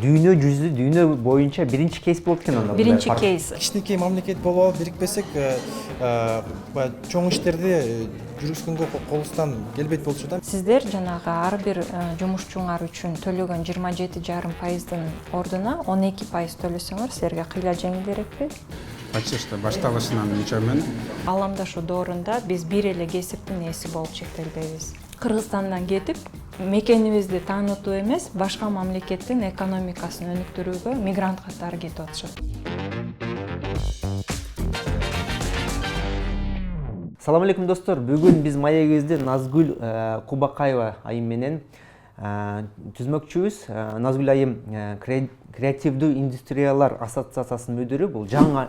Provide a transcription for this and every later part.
дүйнө жүзү дүйнө боюнча биринчи кейс болот экен анда. Биринчи кейс. Кичинекей мамлекет болуп алып бирикпесек, чоң иштерди жүргүзгөнгө колубуздан келбейт болчу да. Сиздер жанагы ар бир жумушчуңар үчүн төлөгөн 27,5%дын ордуна 12% төлөсөңөр силерге кыйла жеңилирекпи? Почти что башталышынан нечемен. Аламдашу доорунда биз бир эле кесиптин ээси болуп чектелбейбиз. Кыргызстандан кетип мекенибизди таанытуу эмес, башка мамлекеттин экономикасын өнүктүрүүгө мигрант катары кетип атышат. Салам алейкум достор. Бүгүн биз маегибизди Назгүл Кубакаева айым менен түзмөкчүбүз. Назгүл айым креативдүү индустриялар ассоциациясынын мүдүрү. Бул жаңы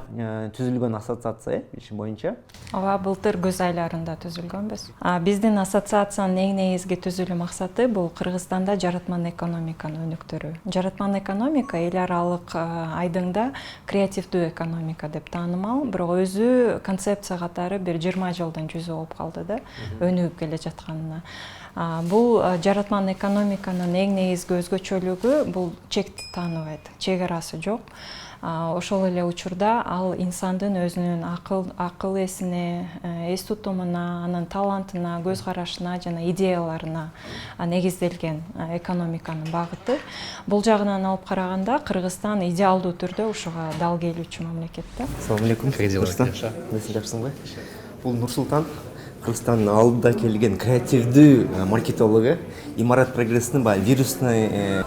түзүлгөн ассоциация иши боюнча. Ооба, былтыр көз айларында түзүлгөнбүз. Биздин ассоциациянын эң негизги түзүлүү максаты бул Кыргызстанда жаратман экономиканы өнүктүрүү. Жаратман экономика эл аралык айдыңда креативдүү экономика деп таанымал, бирок өзү концепция катары бир 20 жылдын жүзү болуп калды да, өнүгүп келе жатканына. Бул жаратман экономиканын эң негизги өзгөчөлүгү бул чекти тааныбайт, чек арасы жок. Ошол эле учурда ал инсандын өзүнүн акыл эсине, эс тутумуна, анын талантына, көз карашына жана идеяларына негизделген экономиканын багыты. Бул жагынан алып караганда Кыргызстан идеалдуу түрдө ушуга дал келүүчү мамлекет да. Assalamu alaikum. Насылсың жакшысыңбы? Бул Нурсултан, Кыргызстандын алдыда келген креативдүү маркетологу, Имарат прогресстин вирусный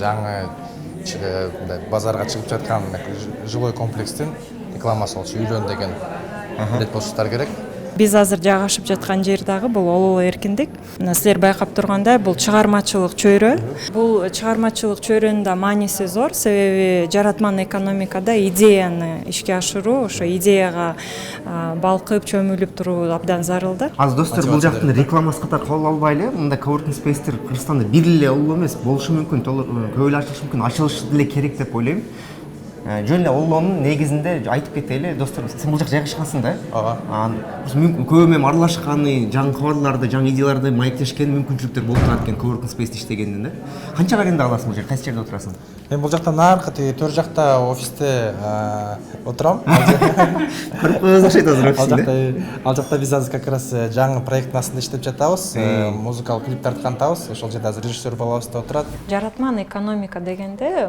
Жаңы базарга чыгып жаткан жилой комплекстин рекламасы болчу, үйлөн деген билет болушуңар керек. Биз азыр жайгашып жаткан жер дагы бул Ололо эркиндик. Силер байкап тургандай бул чыгармачылык чөйрө. Бул чыгармачылык чөйрөнүн да мааниси зор, себеби жаратман экономикада идеяны ишке ашыруу, ошо идеяга балкып, чөмүлүп туруу абдан зарыл да. Аз достор, бул жактын рекламасы катары кабыл албайлы. Мында coworking space'тер Кыргызстанда бир эле Ололо эмес, болушу мүмкүн, көп эле ачылышы мүмкүн, ачылышы деле керек деп ойлойм. Жөн эле Ололонун негизинде айтып кетели, достор, сен бул жакка жайгашкансың да. Ооба. Көп менен аралашканы, жаңы кабарларды, жаңы идеяларды маектешкен мүмкүнчүлүктөр болуп турат экен coworking space'те иштегенден да. Канчага аренда аласың бул жерде? Кайсы жерде отурасың? Мен бул жакта наркы төр жакта офисте отурам. Көрүп коебуз окшойт азыр офисинде. Ал жакта биз азыр как раз жаңы проекттин астында иштеп жатабыз. Музыкалык клип тарткантабыз. Ошол жерде азыр режиссер балабыз да отурат. Жаратман экономика дегенде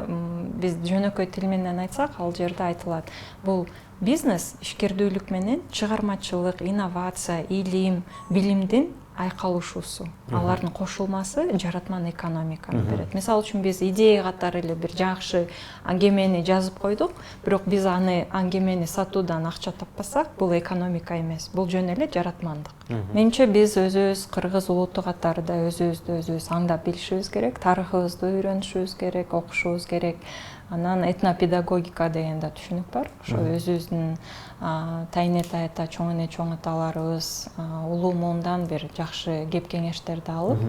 биз жөнөкөй тил менен айтсак, ал жерде айтылат. Бул бизнес ишкердүүлүк менен чыгармачылык, инновация, илим, билимдин айкалышуусу. Алардын кошулмасы жаратман экономиканы берет. Мисалы үчүн биз идея катары эле бир жакшы аңгемени жазып койдук, бирок биз аны аңгемени сатуудан акча таппасак, бул экономика эмес, бул жөн эле жаратмандык. Менимче биз өзүбүз кыргыз улуту катары да өзүбүз аңдап билишибиз керек, тарыхыбызды үйрөнүшүбүз керек, окушубуз керек. Анан этнопедагогика деген да түшүнүк бар. Ошо өзүбүздүн тайне тайта, чоң эне чоң аталарыбыз улуу моомдон бир жакшы кеп кеңештерди алып,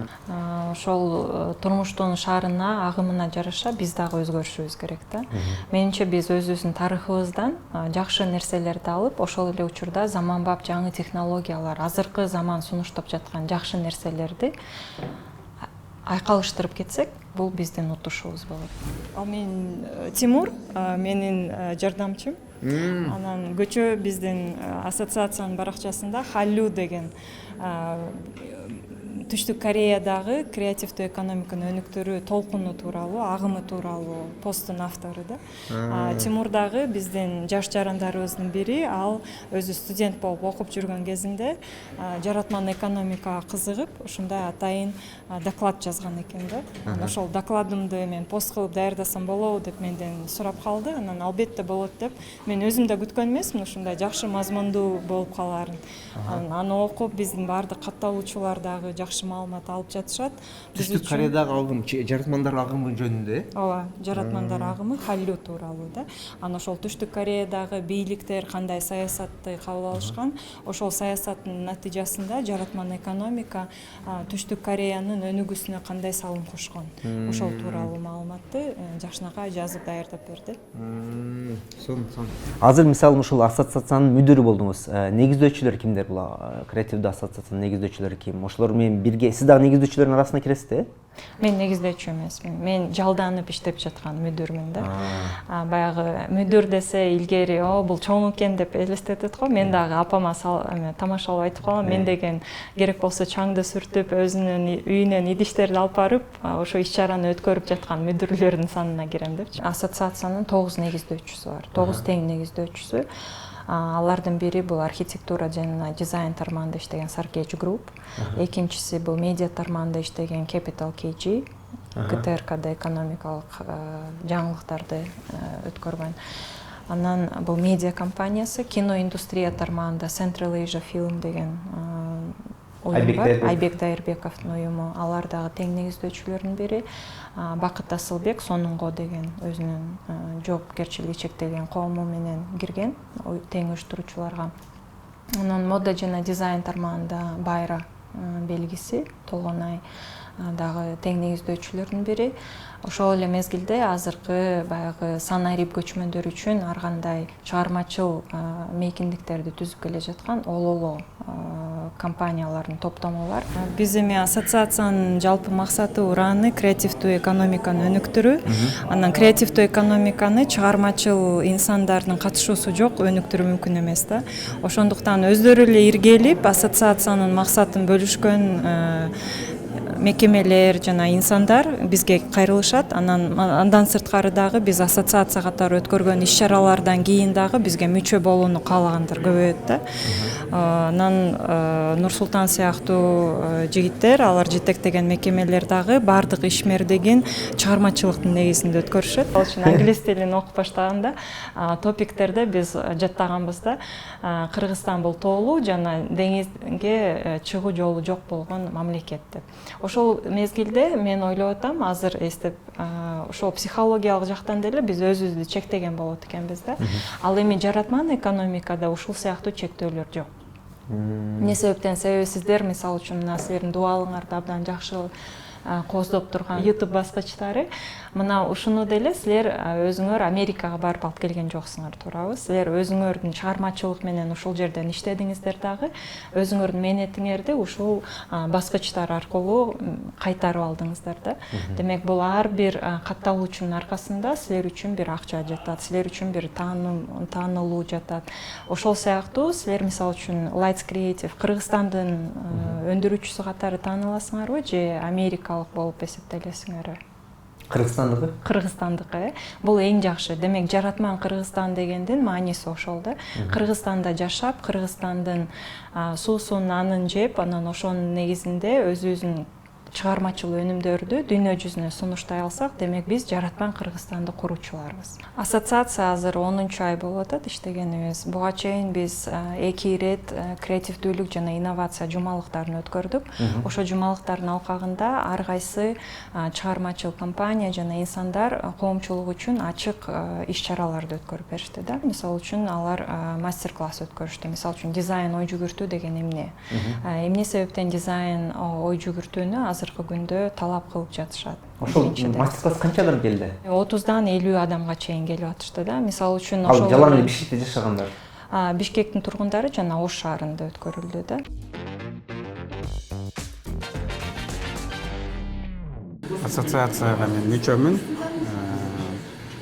ошол турмуштун шаарына, агымына жараша биз дагы өзгөрүшүбүз керек да. Менимче биз өзүбүздүн тарыхыбыздан жакшы нерселерди алып, ошол эле учурда заманбап жаңы технологиялар, азыркы заман сунуштап жаткан жакшы нерселерди айкалыштырып кетсек, бул биздин утушубуз болот. Ал мен Тимур, менин жардамчым. Анан көчө биздин ассоциациянын баракчасында Халлю деген Түштүк Кореядагы креативдүү экономиканы өнүктүрүү толкуну тууралуу, агымы тууралуу посттун автору да. Тимур дагы биздин жаш жарандарыбыздын бири, ал өзү студент болуп окуп жүргөн кезинде жаратман экономикага кызыгып, ушундай атайын доклад жазган экен да. Ошол докладымды мен пост кылып даярдасам болобу деп менден сурап калды. Анан албетте болот деп мен өзүм да күткөн эмесмин ушундай жакшы мазмундуу болуп калаарын. Аны окуп биздин баардык катталуучулар дагы жакшы маалымат алып жатышат. Түштүк Кореядагы агым, жаратмандар агымы жөнүндө. Ооба, жаратмандар агымы Халлю тууралуу да. Анан ошол Түштүк Кореядагы бийликтер кандай саясатты кабыл алышкан, ошол саясаттын натыйжасында жаратман экономика Түштүк Кореянын өнүгүүсүнө кандай салым кошкон. Ошол тууралуу маалыматты жакшынакай жазып даярдап берди. Азыр мисалы ушул ассоциациянын мүдүрү болдуңуз. Негиздөөчүлөр кимдер бул? Креативдүү ассоциациянын негиздөөчүлөрү ким? Ошолор менен бирге сиз дагы негиздөөчүлөрдүн арасына киресиз да? Мен негиздөөчү эмесмин. Мен жалданып иштеп жаткан мүдүрмүн да. Баягы мүдүр десе илгери, бул чоң экен деп элестетет го. Мен дагы апама тамашалап айтып калам. Мен деген керек болсо чаңды сүртүп, өзүнүн үйүнөн идиштерди алып барып, ошо иш-чараны өткөрүп жаткан мүдүрлөрдүн санына кирем депчи. Ассоциациянын 9 негиздөөчүсү бар. 9 тең негиздөөчүсү. Алардын бири бул архитектура жана дизайн тармагында иштеген Sarkage Group. Экинчиси бул медиа тармагында иштеген Capital KG. КТРКда экономикалык жаңылыктарды өткөргөн. Анан бул медиа компаниясы, кино индустрия тармагында Central Asia Film деген уюм бар. Айбек Дайырбековдун уюму. Алар дагы тең негиздөөчүлөрдүн бири. Бакыт Асылбек Сонунго деген өзүнүн жоопкерчилиги чектелген коому менен кирген тең уюштуруучуларга. Анан мода жана дизайн тармагында Байра белгиси Толгонай дагы тең негиздөөчүлөрдүн бири. Ошол эле мезгилде азыркы баягы санарип көчмөндөр үчүн ар кандай чыгармачыл мейкиндиктерди түзүп келе жаткан Ололо компаниялардын топтому бар. Биз эми ассоциациянын жалпы максаты ураны креативдүү экономиканы өнүктүрүү. Анан креативдүү экономиканы чыгармачыл инсандардын катышуусу жок өнүктүрүү мүмкүн эмес да. Ошондуктан өздөрү эле иргелип ассоциациянын максатын бөлүшкөн мекемелер жана инсандар бизге кайрылышат. Андан сырткары дагы биз ассоциация катары өткөргөн иш-чаралардан кийин дагы бизге мүчө болууну каалагандар көбөйөт да. Анан Нурсултан сыяктуу жигиттер, алар жетектеген мекемелер дагы бардык ишмердигин чыгармачылыктын негизинде өткөрүшөт. Ал үчүн англис тилин окуп баштаганда топиктерде биз жаттаганбыз да. Кыргызстан бул тоолуу жана деңизге чыгуу жолу жок болгон мамлекет деп. Ошол мезгилде мен ойлоп атам, азыр эстеп, ошол психологиялык жактан деле биз өзүбүздү чектеген болот экенбиз да. Ал эми жаратман экономикада ушул сыяктуу чектөөлөр жок. Эмне себептен? Себеби сиздер мисалы үчүн мына силердин дубалыңарды абдан жакшы кооздоп турган YouTube баскычтары мына ушуну деле силер өзүңөр Америкага барып алып келген жоксуңар, туурабы? Силер өзүңөрдүн чыгармачылык менен ушул жерден иштедиңиздер дагы, өзүңөрдүн мээнетиңерди ушул баскычтар аркылуу кайтарып алдыңыздар да. Демек бул ар бир катталуучунун аркасында силер үчүн бир акча жатат, силер үчүн бир таанылуу жатат. Ошол сыяктуу силер мисалы үчүн Lights Creative Кыргызстандын өндүрүүчүсү катары тааныласыңарбы же Америкалык болуп эсептелесиңерби? Кыргызстандыкы? Кыргызстандыкы. Бул эң жакшы. Демек жаратман Кыргызстан дегендин мааниси ошол да. Кыргызстанда жашап, Кыргызстандын суусун, анын жеп, анан ошонун негизинде өзүбүздүн чыгармачыл өнүмдөрдү дүйнө жүзүнө сунуштай алсак, демек биз жаратман Кыргызстанды куруучуларбыз. Ассоциация азыр 10-ай болуп атат иштегенибиз. Буга чейин биз 2 ирет креативдүүлүк жана инновация жумалыктарын өткөрдүк. Ошо жумалыктардын алкагында ар кайсы чыгармачыл компания жана инсандар коомчулук үчүн ачык иш-чараларды өткөрүп беришти да. Мисалы үчүн алар мастер-класс өткөрүштү. Мисалы үчүн дизайн ой жүгүртүү деген эмне? Эмне себептен дизайн ой жүгүртүүнү азыркы күндө талап кылып жатышат. Ошол мастер-класс канча адам келди? 30дан 50 адамга чейин келип атышты да. Мисалы үчүн ошол жалаң эле Бишкекте жашагандар. Бишкектин тургундары жана Ош шаарында өткөрүлдү да. Ассоциацияга мен мүчөмүн.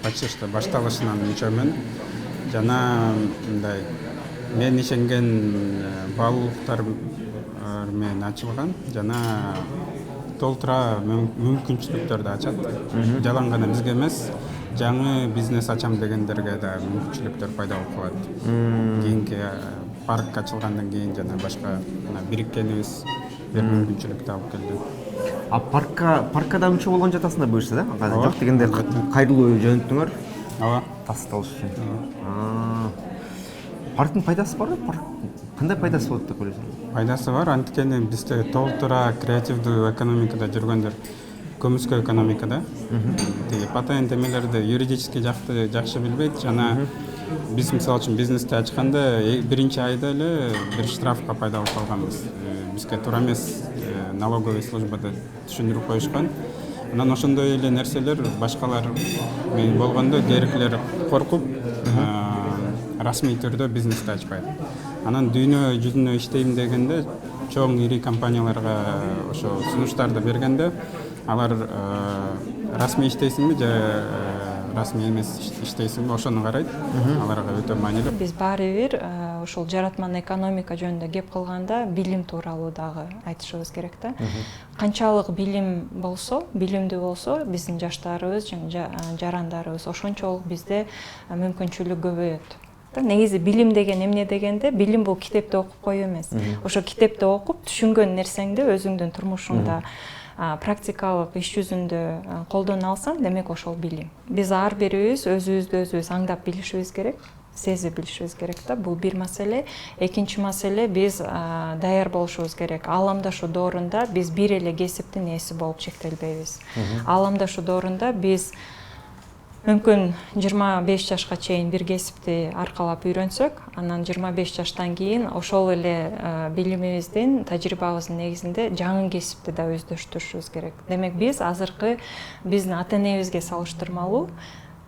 Почти что башталышынан мүчөмүн. Жана мындай мен ишенген баалуулуктар менен ачылган жана толтура мүмкүнчүлүктөрдү ачат. Жалаң гана бизге эмес, жаңы бизнес ачам дегендерге да мүмкүнчүлүктөр пайда болуп калат. Кийинки парк ачылгандан кийин жана башка бириккенибиз бир мүмкүнчүлүктү алып келди. Паркка да мүчө болгон жатасыңдар буюрса да? Жок дегенде кайрылуу жөнөттүңөр. Ооба. Тасталыш үчүн. Парктын пайдасы барбы? Кандай пайдасы болот деп ойлойсуң? Пайдасы бар, анткени бизде толтура креативдүү экономикада жүргөндөр көмүскө экономикада. Тиги патент эмелерди юридически жакты жакшы билбейт жана биз мисалы үчүн бизнести ачканда биринчи айда эле бир штрафка пайда болуп калганбыз. Бизге туура эмес налоговый службада түшүндүрүп коюшкан. Анан ошондой эле нерселер башкалар менен болгондо кериклер коркуп расмий түрдө бизнести ачпайт. Анан дүйнө жүзүнө иштейм дегенде чоң ири компанияларга ошо сунуштарды бергенде алар расмий иштейсиңби же расмий эмес иштейсиңби ошону карайт. Аларга өтө маанилүү. Биз баары бир ушул жаратман экономика жөнүндө кеп кылганда билим тууралуу дагы айтышыбыз керек да. Канчалык билим болсо, билимдүү болсо, биздин жаштарыбыз жана жарандарыбыз ошончолук бизде мүмкүнчүлүк көбөйөт. Негизи билим деген эмне дегенде, билим бул китепте окуп коюу эмес. Ошо китепте окуп түшүнгөн нерсеңди өзүңдүн турмушуңда практикалык иш жүзүндө колдоно алсаң, демек ошол билим. Биз ар бирибиз өзүбүздү аңдап билишибиз керек, сезип билишибиз керек да. Бул бир маселе. Экинчи маселе, биз даяр болушубуз керек. Ааламдашу доорунда биз бир эле кесиптин ээси болуп чектелбейбиз. Ааламдашу доорунда биз мүмкүн 25 жашка чейин бир кесипти аркалап үйрөнсөк, анан 25 жаштан кийин ошол эле билимибиздин, тажрыйбабыздын негизинде жаңы кесипти да өздөштүрүшүбүз керек. Демек биз азыркы биздин ата-энебизге салыштырмалуу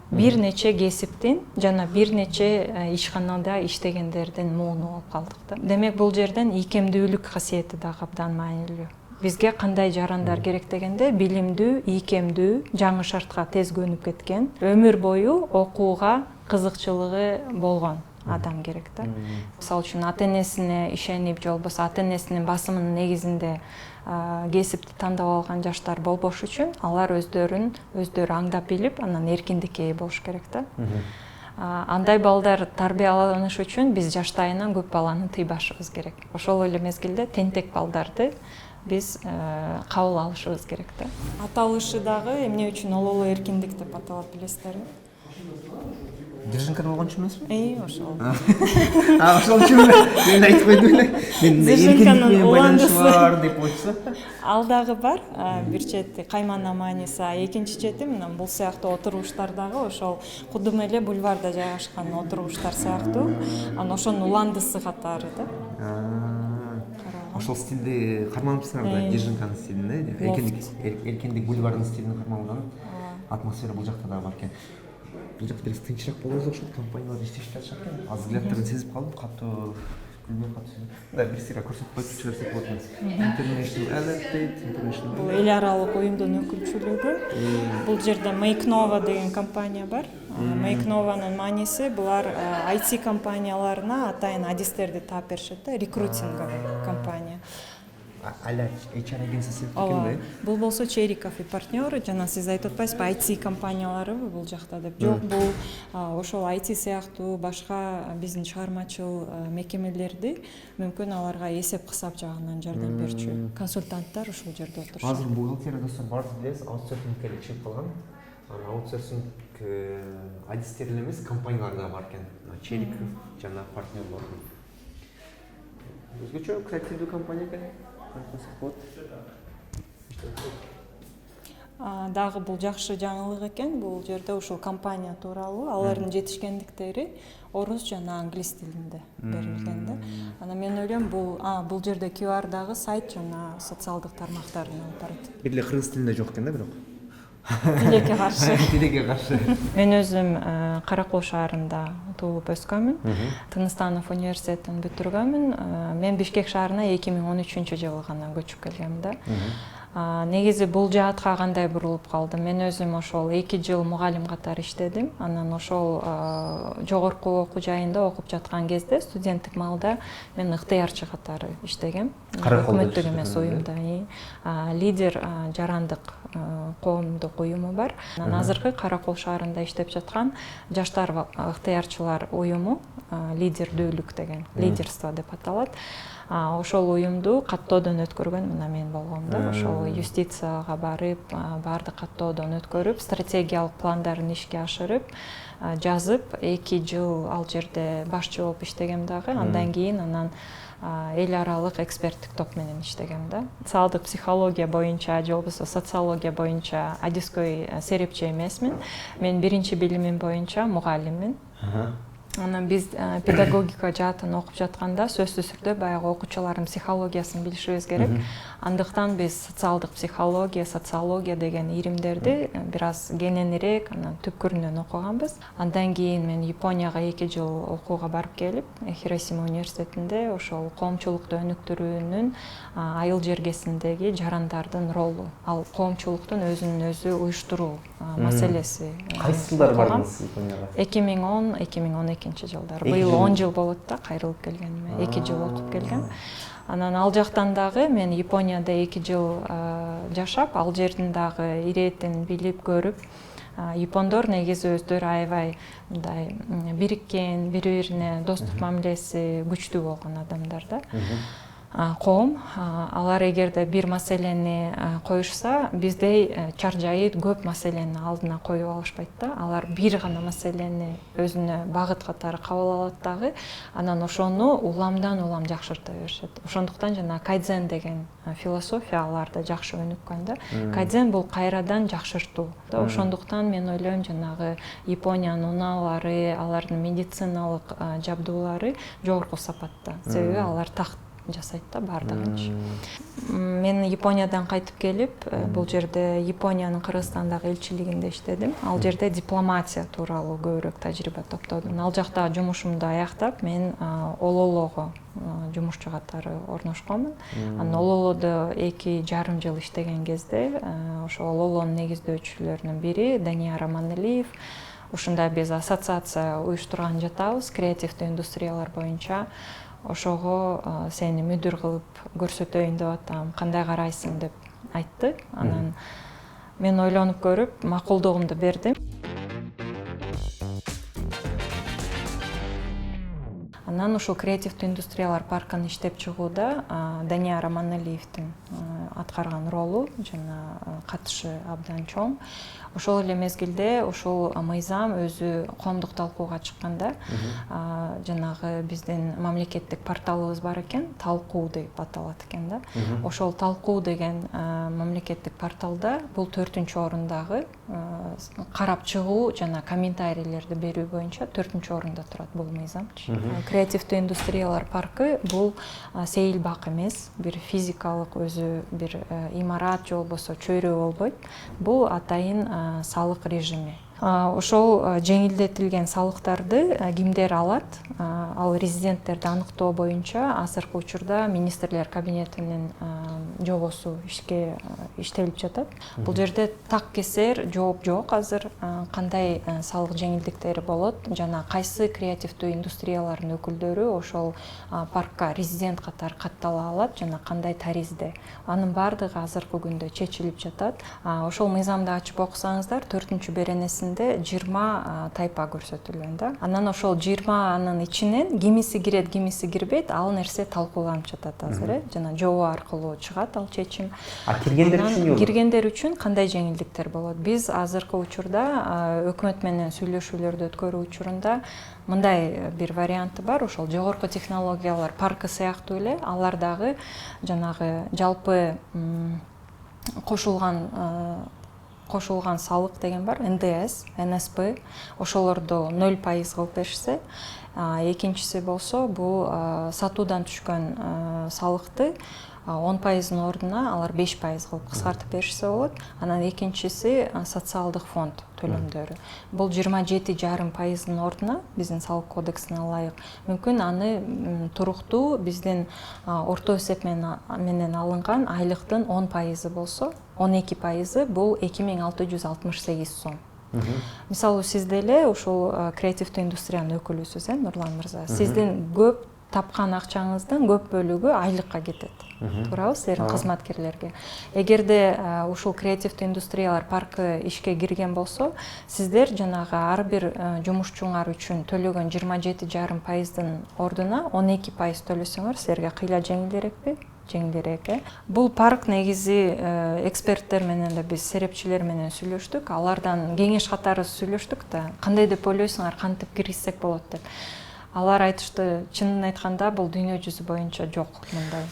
бир нече кесиптин жана бир нече ишканада иштегендердин мууну болуп калдык да. Демек бул жерден ийкемдүүлүк касиети да абдан маанилүү. Бизге кандай жарандар керек дегенде, билимдүү, ийкемдүү, жаңы шартка тез көнүп кеткен, өмүр бою окууга кызыкчылыгы болгон адам керек да. Мисалы үчүн ата-энесине ишенип, же болбосо ата-энесинин басымынын негизинде кесипти тандап алган жаштар болбош үчүн алар өздөрү аңдап билип, анан эркиндикке ээ болуш керек да. Андай балдар тарбияланыш үчүн биз жаштайынан көп баланы тыйбашыбыз керек. Ошол эле мезгилде тентек балдарды биз кабыл алышыбыз керек да. Аталышы дагы эмне үчүн ололоо эркиндик деп аталат билесиздерби? Держинкада болгон үчүн эмеспи? Ошол. Ошол үчүн мен айтып койдум эле. Мен Держинканын уландысы бар деп ойлчу. Ал дагы бар. Бир чети каймана мааниси, экинчи чети мына бул сыяктуу отуруштар дагы ошол кудум эле бульварда жайгашкан отуруштар сыяктуу. Анан ошонун уландысы катары да. Ошол стилди карманыпсыңар да, Держинканын стилин, эркиндик бульвардын стилин кармалган атмосфера бул жакта дагы бар экен. Бул жакта бир тынчыраак болобуз окшойт, компаниялар иштешип жатышат экен. Аз взглядтарын сезип калдым, катуу күлбөй катуу. Да, бир сыйра көрсөтүп коюп жиберсек болот эмес. International Elite, International. Бул эл аралык уюмдун өкүлчүлүгү. Бул жерде Make Nova деген компания бар. Make Nova'нын мааниси булар IT компанияларына атайын адистерди таап беришет да, рекрутинговый компания. Аля HR агенциясы экенби? Бул болсо Чериков и партнеры, жана сиз айтып атпайсызбы, IT компанияларыбы бул жакта деп. Жок, бул ошол IT сыяктуу башка биздин чыгармачыл мекемелерди мүмкүн аларга эсеп кысап жагынан жардам берчү консультанттар ушул жерде отурушат. Азыр бухгалтерия достор бар билесиз, аутсорсингке чыгып калган. Аутсорсинг адистер эле эмес, компаниялар да бар экен. Чериков жана партнерлор. Өзгөчө креативдүү компания экен. Дагы бул жакшы жаңылык экен. Бул жерде ушул компания тууралуу алардын жетишкендиктери орус жана англис тилинде берилген да. Анан мен ойлойм бул жерде QR дагы сайт жана социалдык тармактарын алып барат. Бир эле кыргыз тилинде жок экен да бирок. Тилекке каршы. Тилекке каршы. Мен өзүм Каракол шаарында туулуп өскөнмүн. Тыныстанов университетин бүтүргөнмүн. Мен Бишкек шаарына 2013-жылы гана көчүп келгем да. Негизи бул жаатка кандай бурулуп калдым? Мен өзүм ошол 2 жыл мугалим катары иштедим. Анан ошол жогорку окуу жайында окуп жаткан кезде студенттик маалда мен ыктыярчы катары иштегем. Өкмөттүк эмес уюмда. Лидер жарандык коомдук уюму бар. Анан азыркы Каракол шаарында иштеп жаткан жаштар ыктыярчылар уюму, лидердүүлүк деген, лидерство деп аталат. Ошол уюмду каттоодон өткөргөн мына мен болгом да. Ошол юстицияга барып, баардык каттоодон өткөрүп, стратегиялык пландарын ишке ашырып, жазып, 2 жыл ал жерде башчы болуп иштегем дагы. Андан кийин эл аралык эксперттик топ менен иштегем да. Социалдык психология боюнча же болбосо социология боюнча адискөй серепчи эмесмин. Мен биринчи билимим боюнча мугалиммин. Анан биз педагогика жаатын окуп жатканда сөзсүз түрдө баягы окуучулардын психологиясын билишибиз керек. Андыктан биз социалдык психология, социология деген иримдерди бир аз кененирээк анан түпкүрүнөн окуганбыз. Андан кийин мен Японияга 2 жыл окууга барып келип, Хиросима университетинде ошол коомчулукту өнүктүрүүнүн айыл жергесиндеги жарандардын ролу, ал коомчулуктун өзүнүн өзү уюштуруу маселеси. Кайсы жылдары бардыңыз Японияга? 2010-2012 жылдары. Быйыл 10 жыл болот да кайрылып келгениме. 2 жыл окуп келгем. Анан ал жактан дагы мен Японияда 2 жыл жашап, ал жердин дагы иретин билип көрүп, япондор негизи өздөрү аябай мындай бириккен, бири-бирине достук мамилеси күчтүү болгон адамдар да. Коом, алар эгерде бир маселени коюшса, биздей чаржайыт көп маселени алдына коюп алышпайт да. Алар бир гана маселени өзүнө багыт катары кабыл алат дагы, анан ошону уламдан улам жакшырта беришет. Ошондуктан жана кайдзен деген философия аларда жакшы өнүккөн да. Кайдзен бул кайрадан жакшыртуу. Ошондуктан мен ойлойм жанагы Япониянын унаалары, алардын медициналык жабдуулары жогорку сапатта. Себеби алар такт жасайт да бардыгынчы. Мен Япониядан кайтып келип, бул жерде Япониянын Кыргызстандагы элчилигинде иштедим. Ал жерде дипломатия тууралуу көбүрөөк тажрыйба топтодум. Ал жакта жумушумду аяктап, мен Ололого жумушчу катары орношконмун. Анан Ололодо 2,5 жыл иштеген кезде ошо Ололонун негиздөөчүлөрүнүн бири Данияр Аманалиев. Ушундай биз ассоциация уюштурган жатабыз, креативдүү индустриялар боюнча. Ошого сени мүдүр кылып көрсөтөйүн деп атам, кандай карайсың деп айтты. Анан мен ойлонуп көрүп, макулдугумду бердим. Анан ушул креативдүү индустриялар паркын иштеп чыгууда Данияр Аманалиевдин аткарган ролу жана катышы абдан чоң. Ошол эле мезгилде ушул мыйзам өзү коомдук талкууга чыкканда жанагы биздин мамлекеттик порталыбыз бар экен, талкуу деп аталат экен да. Ошол талкуу деген мамлекеттик порталда бул 4-орындагы карап чыгуу жана комментарийлерди берүү боюнча 4-орунда турат бул мыйзамчы. Креативдүү индустриялар паркы бул сейил бак эмес, бир физикалык өзү бир имарат же болбосо чөйрө болбойт. Бул атайын салык режими. Ошол жеңилдетилген салыктарды кимдер алат? Ал резиденттерди аныктоо боюнча азыркы учурда министрлер кабинетинин жобосу ишке иштелип жатат. Бул жерде так кесер жооп жок азыр, кандай салык жеңилдиктери болот жана кайсы креативдүү индустриялардын өкүлдөрү ошол паркка резидент катары каттала алат жана кандай таризде. Анын бардыгы азыркы күндө чечилип жатат. Ошол мыйзамды ачып окусаңыздар 4-беренесинде 20 тайпа көрсөтүлгөн да. Анан ошол 20-нын ичинен кимиси кирет, кимиси кирбейт, ал нерсе талкууланып жатат азыр, жана жобо аркылуу чыгат ал чечим. Киргендер үчүн кандай жеңилдиктер болот? Биз азыркы учурда өкмөт менен сүйлөшүүлөрдү өткөрүү учурунда мындай бир варианты бар, ошол жогорку технологиялар паркы сыяктуу эле, алар дагы жанагы жалпы кошулган салык деген бар, НДС, НСП, ошолорду 0% кылып беришсе, экинчиси болсо бул сатуудан түшкөн салыкты 10%-ын ордуна алар 5% кылып кыскартып беришсе болот. Анан экинчиси социалдык фонд төлөмдөрү. Бул 27,5%-ын ордуна биздин салык кодексине ылайык мүмкүн аны туруктуу биздин орто эсеп менен алынган айлыктын 10% болсо, 12% бул 2668 сом. Мисалы сиз деле ушул креативдүү индустриянын өкүлүсүз, Нурлан мырза. Сиздин көп тапкан акчаңыздын көп бөлүгү айлыкка кетет. Туурабы, силердин кызматкерлерге. Эгерде ушул креативдүү индустриялар паркы ишке кирген болсо, сиздер жанагы ар бир жумушчуңар үчүн төлөгөн 27,5%-дын ордуна 12% төлөсөңөр, силерге кыйла жеңилдерекпи? Жеңилдерек. Бул парк негизи эксперттер менен да биз серепчилер менен сүйлөштүк. Алардан кеңеш катары сүйлөштүк да, кандай деп ойлойсуңар, кантип киргизсек болот деп. Алар айтышты, чынын айтканда бул дүйнө жүзү боюнча жок мындай.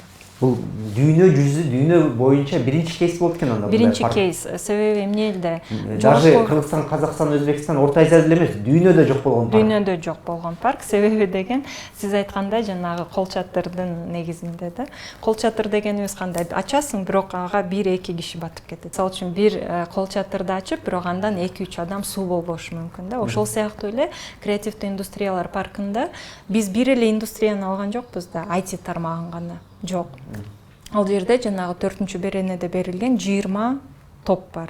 бул дүйнө жүзү дүйнө боюнча биринчи кейс болот экен анда. Биринчи кейс, себеби эмне элде даже Кыргызстан, Казакстан, Өзбекстан, Орто Азияда эле эмес, дүйнөдө жок болгон парк. Дүйнөдө жок болгон парк. Себеби деген сиз айткандай жанагы кол чатырдын негизинде да. Кол чатыр дегенибиз кандай? Ачасың, бирок ага 1-2 киши батып кетет. Мисалы үчүн бир кол чатырды ачып, бирок андан 2-3 адам суу болбошу мүмкүн да. Ошол сыяктуу эле креативдүү индустриялар паркында биз бир эле индустрияны алган жокпуз да, IT тармагын гана. Жок. Ал жерде жанагы 4-чү беренеде берилген 20 топ бар.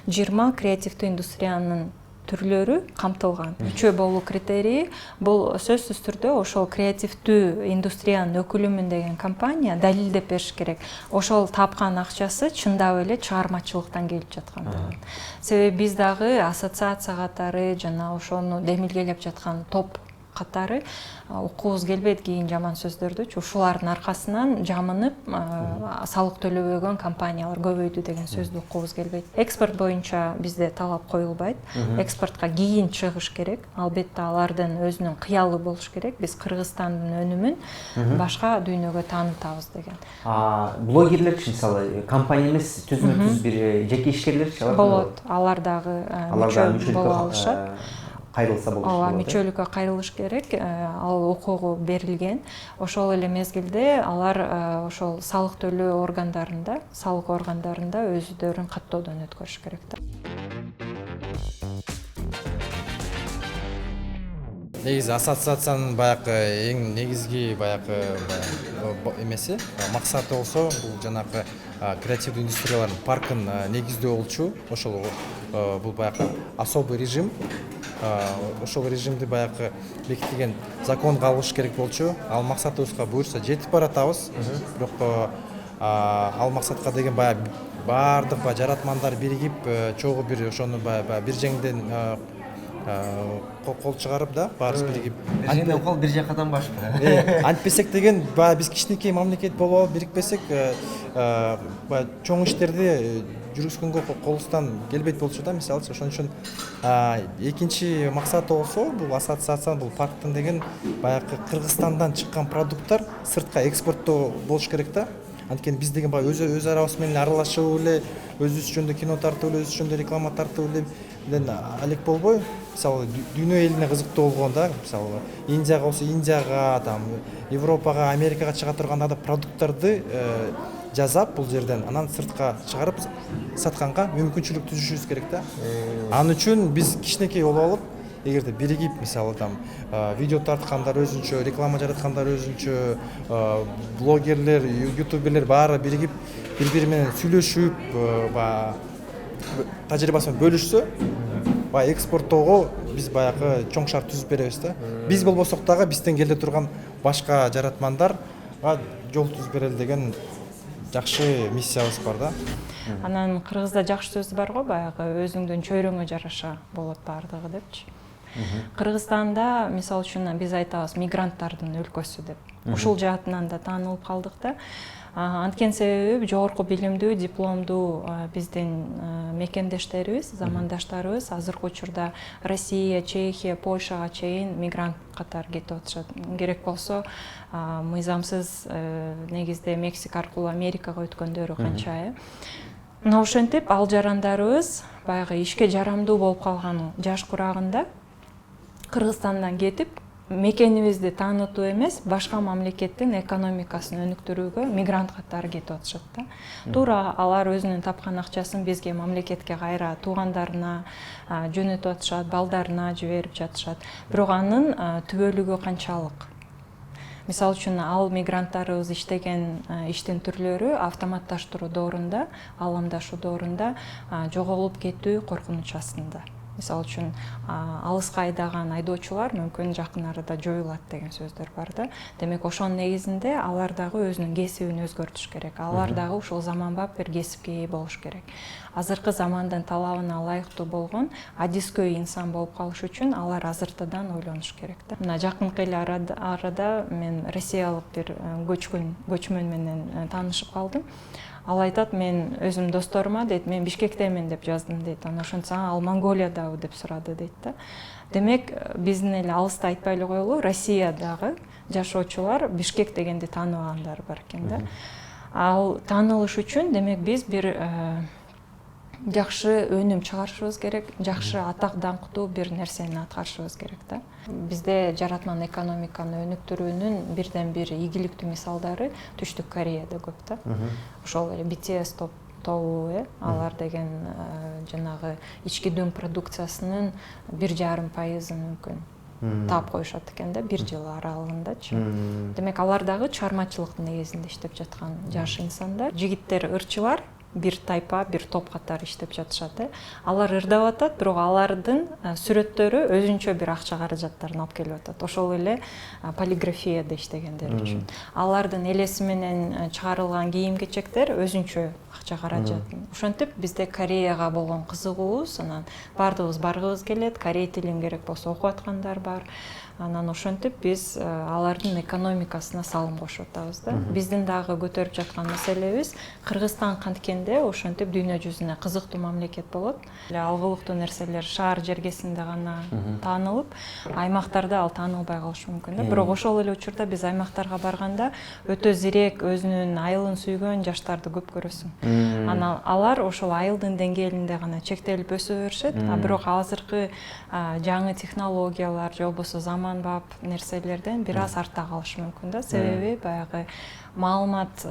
20 креативдүү индустриянын түрлөрү камтылган. Үчөө болуу критерии бул сөзсүз түрдө ошол креативдүү индустриянын өкүлүмүн деген компания далилдеп бериш керек. Ошол тапкан акчасы чындап эле чыгармачылыктан келип жаткан. Себеби биз дагы ассоциация катары жана ошону демилгелеп жаткан топ катары укуубуз келбейт кийин жаман сөздөрдүчү. Ушулардын аркасынан жамынып салык төлөбөгөн компаниялар көбөйдү деген сөздү укуубуз келбейт. Экспорт боюнча бизде талап коюлбайт. Экспортко кийин чыгыш керек. Албетте алардын өзүнүн кыялы болуш керек. Биз Кыргызстандын өнүмүн башка дүйнөгө таанытабыз деген. Блогерлерчи мисалы компания эмес, түзмө-түз бир жеке ишкерлерчи алар болот. Алар дагы мүчө боло алышат. Кайрылса болот. Ооба, мүчөлүккө кайрылыш керек. Ал укугу берилген. Ошол эле мезгилде алар ошол салык төлөө органдарында, салык органдарында өздөрүн каттоодон өткөрүш керек да. Негизи ассоциациянын баягы эң негизги баягы эмеси, максаты болсо бул жанагы креативдүү индустриялардын паркын негиздөө болчу. Ошол бул баягы особый режим. Ошол режимди баягы бекитилген законго алыш керек болчу. Ал максатыбызга буюрса жетип баратабыз. Бирок ал максатка деген баягы баардык жаратмандар биригип, чогуу бир ошону баягы бир жеңден кол чыгарып да, баарыбыз биригип. Бир жеңден кол бир жакадан башка. Антпесек деген баягы биз кичинекей мамлекет болуп алып бирикпесек, баягы чоң иштерди жүргүзгөнгө колубуздан келбейт болчу да, мисалы. Ошон үчүн экинчи максаты болсо бул ассоциация, бул парктын деген баягы Кыргызстандан чыккан продукттар сыртка экспорттоо болуш керек да. Анткени биз деген баягы өз арабыз менен аралашып эле, өзүбүз жөнүндө кино тартып эле, өзүбүз жөнүндө реклама тартып эле алек болбой, мисалы дүйнө элине кызыктуу болгон да, мисалы Индияга болсо Индияга, там Европага, Америкага чыга турган продукттарды жасап бул жерден анан сыртка чыгарып сатканга мүмкүнчүлүк түзүшүбүз керек да. Ал үчүн биз кичинекей болуп алып, эгерде биригип, мисалы там видео тарткандар өзүнчө, реклама жараткандар өзүнчө, блогерлер, ютуберлер баары биригип, бири-бири менен сүйлөшүп, тажрыйбасын бөлүшсө, экспорттоого биз баягы чоң шарт түзүп беребиз да. Биз болбосок дагы бизден келе турган башка жаратмандарга жол түзүп берели деген жакшы миссиябыз бар да. Анан кыргызда жакшы сөз бар го, баягы өзүңдүн чөйрөңө жараша болот баардыгы депчи. Кыргызстанда мисалы үчүн биз айтабыз мигранттардын өлкөсү деп. Ушул жаатынан да таанылып калдык да. Анткени себеби жогорку билимдүү, дипломдуу биздин мекендештерибиз, замандаштарыбыз азыркы учурда Россия, Чехия, Польшага чейин мигрант катары кетип атышат. Керек болсо мыйзамсыз негизде Мексика аркылуу Америкага өткөндөрү канча. Мына ошентип ал жарандарыбыз баягы ишке жарамдуу болуп калган жаш курагында Кыргызстандан кетип мекенибизди таанытуу эмес, башка мамлекеттин экономикасын өнүктүрүүгө мигрант катары кетип атышат да. Туура алар өзүнүн тапкан акчасын бизге, мамлекетке кайра туугандарына жөнөтүп атышат, балдарына жиберип жатышат. Бирок анын түбөлүгү канчалык? Мисалы үчүн ал мигранттарыбыз иштеген иштин түрлөрү автоматташтыруу доорунда, аламдашуу доорунда жоголуп кетүү коркунучу астында. Мисалы үчүн алыска айдаган айдоочулар мүмкүн жакын арада жоюлат деген сөздөр бар да. Демек ошонун негизинде алар дагы өзүнүн кесибин өзгөртүш керек. Алар дагы ушул заманбап бир кесипке ээ болуш керек. Азыркы замандын талабына ылайыктуу болгон адискөй инсан болуп калыш үчүн алар азыртыдан ойлонуш керек да. Мына жакынкы эле арада мен россиялык бир көчмөн менен таанышып калдым. Ал айтат, мен өзүм досторума дейт, мен Бишкектемен деп жаздым дейт. Ана ошентсе ал Монголиядабы деп сурады дейт да. Демек биздин эле алыста айтпай эле коелу, Россиядагы жашоочулар Бишкек дегенди тааныбагандар бар экен да. Ал таанылыш үчүн демек биз бир жакшы өнүм чыгарышыбыз керек, жакшы атак даңктуу бир нерсени аткарышыбыз керек да. Бизде жаратман экономиканы өнүктүрүүнүн бирден бир ийгиликтүү мисалдары Түштүк Кореяда көп да. Ошол эле BTS тобу, алар деген жанагы ички дүң продукциясынын 1,5% мүмкүн таап коюшат экен да, 1 жыл аралыгындачы. Демек алар дагы чыгармачылыктын негизинде иштеп жаткан жаш инсандар, жигиттер, ырчылар бир тайпа, бир топ катары иштеп жатышат. Алар ырдап атат, бирок алардын сүрөттөрү өзүнчө бир акча каражаттарын алып келип атат. Ошол эле полиграфияда иштегендер үчүн. Алардын элеси менен чыгарылган кийим-кечектер өзүнчө акча каражат. Ошентип бизде Кореяга болгон кызыгуубуз, анан бардыгыбыз баргыбыз келет, корей тилин керек болсо окуп аткандар бар. Анан ошентип биз алардын экономикасына салым кошуп атабыз да. Биздин дагы көтөрүп жаткан маселебиз Кыргызстан канткенде ошентип дүйнө жүзүнө кызыктуу мамлекет болот. Алгылыктуу нерселер шаар жергесинде гана таанылып, аймактарда ал таанылбай калышы мүмкүн да. Бирок ошол эле учурда биз аймактарга барганда өтө зирек өзүнүн айылын сүйгөн жаштарды көп көрөсүң. Анан алар ошол айылдын деңгээлинде гана чектелип өсө беришет. Бирок азыркы жаңы технологиялар же болбосо заманбап нерселерден бир аз артта калышы мүмкүн да. Себеби баягы маалымат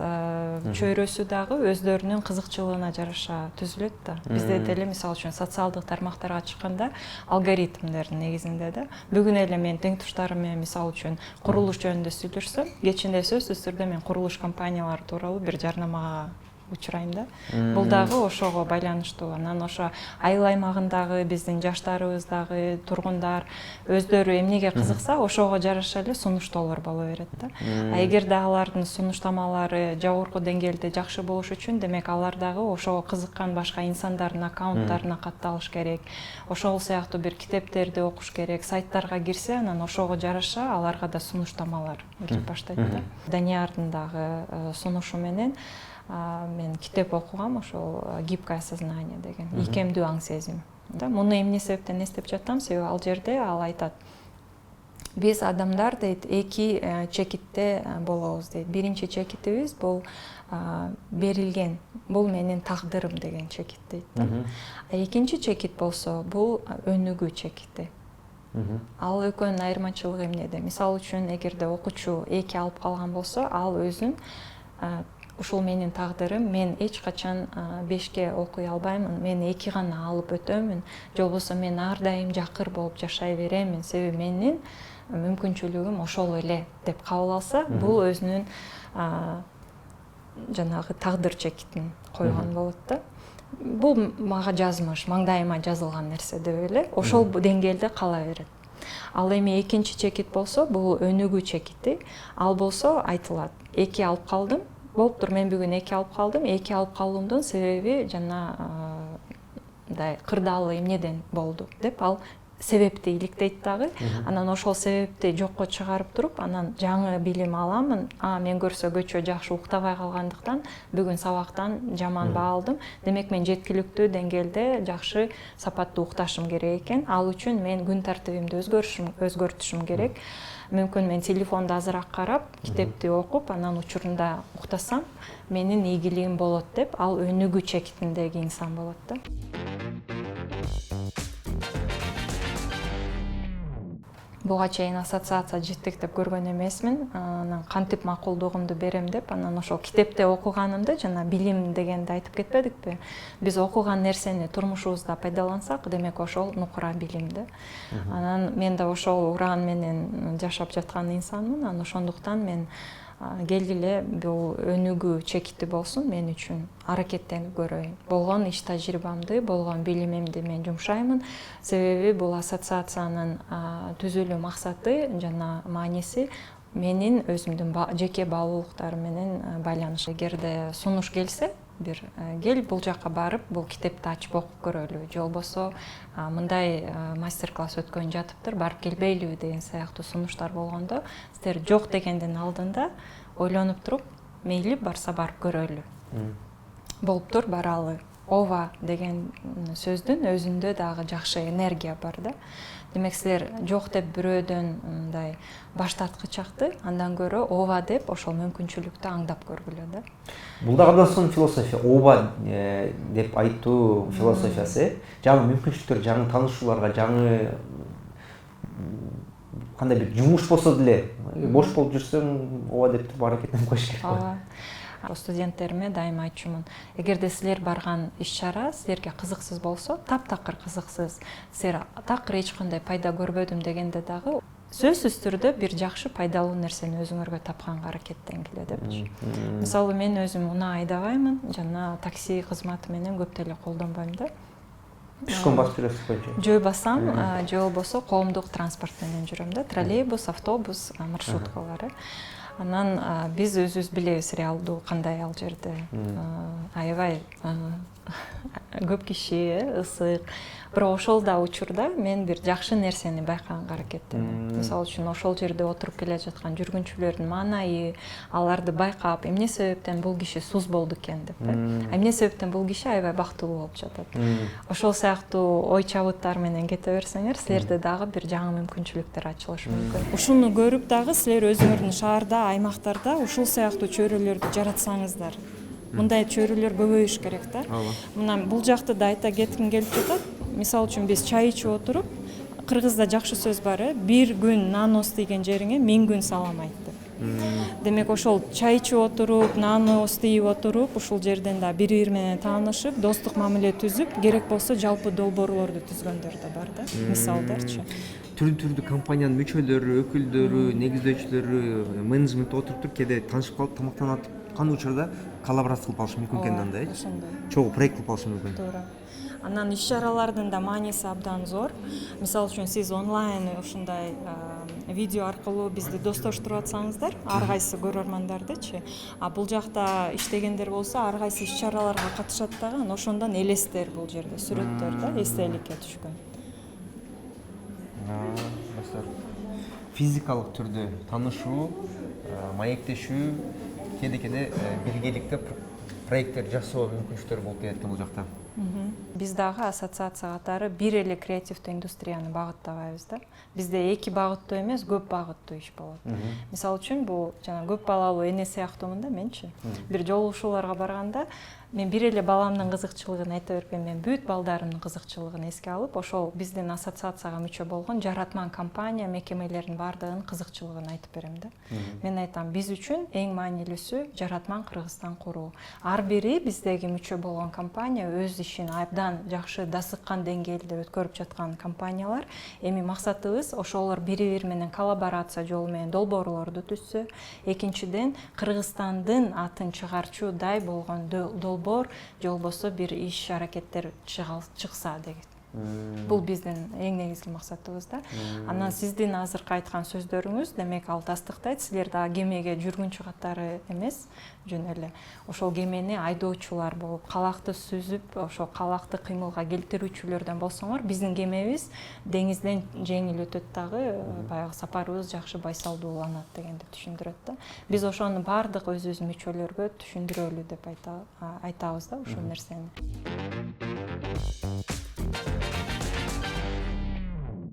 чөйрөсү дагы өздөрүнүн кызыкчылыгына жараша түзүлөт да. Бизде деле мисалы үчүн социалдык тармактарга чыкканда алгоритмдердин негизинде да. Бүгүн эле мен тең туштарым менен мисалы үчүн курулуш жөнүндө сүйлөшсөм, кечинде сөзсүз түрдө мен курулуш компаниялары тууралуу бир жарнамага учурайм да. Бул дагы ошого байланыштуу. Анан ошо айыл аймагындагы биздин жаштарыбыздагы тургундар өздөрү эмнеге кызыкса, ошого жараша эле сунуштоолор боло берет да. Эгерде алардын сунуштамалары жогорку деңгээлде жакшы болуш үчүн, демек алар дагы ошого кызыккан башка инсандардын аккаунттарына катталыш керек. Ошол сыяктуу бир китептерди окуш керек, сайттарга кирсе, анан ошого жараша аларга да сунуштамалар келип баштайт да. Даниярдын дагы сунушу менен мен китеп окугам, ошол «Гибкое сознание» деген, ийкемдүү аң сезим. Муну эмне себептен эстеп жатам? Себеби ал жерде ал айтат. Биз адамдар дейт, эки чекитте болобуз дейт. Биринчи чекитибиз бул берилген, бул менин тагдырым деген чекит дейт. Экинчи чекит болсо бул өнүгүү чекити. Ал экөөнүн айырмачылыгы эмнеде? Мисалы үчүн, эгерде окуучу 2 алып калган болсо, ал өзүн ушул менин тагдырым, мен эч качан 5 окуй албаймын, мен 2 гана алып өтөмүн, же болбосо мен ар дайым жакыр болуп жашай беремин, себеби менин мүмкүнчүлүгүм ошол эле деп кабыл алса, бул өзүнүн жанагы тагдыр чекитин койгон болот да. Бул мага жазмыш, маңдайыма жазылган нерсе деп эле ошол деңгээлде кала берет. Ал эми экинчи чекит болсо, бул өнүгүү чекити. Ал болсо айтылат, 2 алып калдым, болуптур, мен бүгүн 2 алып калдым. 2 алып калуумдун себеби жана кырдаалы эмнеден болду деп ал себепти иликтейт дагы. Анан ошол себепти жокко чыгарып туруп, анан жаңы билим аламын. Мен көрсөгөчө жакшы уктабай калгандыктан бүгүн сабактан жаман баа алдым. Демек мен жеткиликтүү деңгээлде жакшы сапаттуу укташым керек экен. Ал үчүн мен күн тартибимди өзгөртүшүм керек. Мүмкүн мен телефонду азыраак карап, китепти окуп, анан учурунда уктасам, менин ийгилигим болот деп, ал өнүгүү чекитиндеги инсан болот да. Буга чейин ассоциация жетектеп көргөн эмесмин. Анан кантип макулдугумду берем деп, анан ошол китепте окуганымды, жана билим дегенди айтып кетпедикпи? Биз окуган нерсени турмушубузда пайдалансак, демек ошол нукура билим да. Анан мен да ошол уран менен жашап жаткан инсанмын. Анан ошондуктан мен келгиле бул өнүгүү чекити болсун мен үчүн, аракеттенип көрөйүн. Болгон иш тажрыйбамды, болгон билимимди мен жумшаймын. Себеби бул ассоциациянын түзүлүү максаты жана мааниси менин өзүмдүн жеке баалуулуктарым менен байланыштуу. Эгерде сунуш келсе, бир кел бул жакка барып, бул китепти ачып окуп көрөлү, же болбосо мындай мастер-класс өткөн жатыптыр, барып келбейлиби деген сыяктуу сунуштар болгондо, сиздер жок дегендин алдында ойлонуп туруп, мейли барса барып көрөлү. Болуптур, баралы. ова деген сөздүн өзүндө дагы жакшы энергия бар да. Демек силер жок деп бирөөдөн мындай баш тарткычакты андан көрө ова деп ошол мүмкүнчүлүктү аңдап көргүлө да. Бул да кыргызстан философия, ооба деп айтуу философиясы. Жаңы мүмкүнчүлүктөр, жаңы таанышууларга, жаңы кандай бир жумуш болсо деле, бош болуп жүрсөң, ооба деп туруп аракеттенип коюш керек. Ооба. Студенттериме дайыма айтчумун. Эгерде силер барган иш-чара силерге кызыксыз болсо, таптакыр кызыксыз, силер такыр эч кандай пайда көрбөдүм дегенде дагы сөзсүз түрдө бир жакшы пайдалуу нерсени өзүңөргө тапканга аракеттенгиле депчи. Мисалы мен өзүм унаа айдабаймын, жана такси кызматы менен көп деле колдонбойм да. Пешком басып жүрөсүз койчу. Жөө басам, же болбосо коомдук транспорт менен жүрөм да. Троллейбус, автобус, маршруткалары. Анан биз өзүбүз билебиз реалдуу кандай ал жерде. Аябай көп киши, ысык. Бирок ошол да учурда мен бир жакшы нерсени байкаганга аракеттенем. Мисалы үчүн ошол жерде отуруп келе жаткан жүргүнчүлөрдүн маанайы, аларды байкап, эмне себептен бул киши суз болду экен деп. Эмне себептен бул киши аябай бактылуу болуп жатат. Ошол сыяктуу ой чабыттар менен кете берсеңер, силерде дагы бир жаңы мүмкүнчүлүктөр ачылышы мүмкүн. Ушуну көрүп дагы силер өзүңөрдүн шаарда, аймактарда ушул сыяктуу чөйрөлөрдү жаратсаңыздар. Мындай чөйрөлөр көбөйүш керек да. Мына бул жакты да айта кетким келип жатат. Мисалы үчүн биз чай ичип отуруп, кыргызда жакшы сөз бар, бир күн нан істеген жериңе 1000 күн салам айт деп. Демек ошол чай ичип отуруп, нан істеп отуруп, ушул жерден да бири-бири менен таанышып, достук мамиле түзүп, керек болсо жалпы долбоорлорду түзгөндөр да бар да, мисалдарчы. Түрдүү компаниянын мүчөлөрү, өкүлдөрү, негиздөөчүлөрү, менеджмент отуруп туруп кээде таанышып калып, тамактанып аткан учурда коллаборация кылып алышы мүмкүн экен андай. Чогуу проект кылып алышы мүмкүн. Туура. Анан иш-чаралардын да мааниси абдан зор. Мисалы үчүн сиз онлайн ушундай видео аркылуу бизди достоштуруп атсаңыздар, ар кайсы көрөрмандардычы, бул жакта иштегендер болсо ар кайсы иш-чараларга катышат дагы, ошондон элестер бул жерде, сүрөттөр да эстеликке түшкөн. Физикалык түрдө таанышуу, маектешүү, кээде биргеликте проекттер жасоо мүмкүнчүлүктөр болуп келет экен бул жакта. Биз дагы ассоциация катары бир эле креативдүү индустрияны багыттабайбыз да. Бизде эки багыттуу эмес, көп багыттуу иш болот. Мисалы үчүн бул жана көп балалуу эне сыяктуумун да менчи. Бир жолугушууларга барганда мен бир эле баламдын кызыкчылыгын айта бербейм, мен бүт балдарымдын кызыкчылыгын эске алып, ошол биздин ассоциацияга мүчө болгон жаратман компания, мекемелердин баардыгынын кызыкчылыгын айтып берем да. Мен айтам, биз үчүн эң маанилүүсү жаратман Кыргызстан куруу. Ар бири биздеги мүчө болгон компания өз ишин абдан жакшы дасыккан деңгээлде өткөрүп жаткан компаниялар. Эми максатыбыз ошолор бири-бири менен коллаборация жолу менен долбоорлорду түзсө, экинчиден Кыргызстандын атын чыгарчудай болгон долбоор же болбосо бир иш аракеттер чыкса деген. Бул биздин эң негизги максатыбыз да. Анан сиздин азыркы айткан сөздөрүңүз, демек ал тастыктайт, силер дагы кемеге жүргүнчү катары эмес, жөн эле ошол кемени айдоочулар болуп, калакты сүзүп, ошол калакты кыймылга келтирүүчүлөрдөн болсоңор, биздин кемебиз деңизден жеңил өтөт дагы, баягы сапарыбыз жакшы байсалдуу уланат дегенди түшүндүрөт да. Биз ошону баардык өзүбүздүн мүчөлөргө түшүндүрөлү деп айтабыз да ушул нерсени.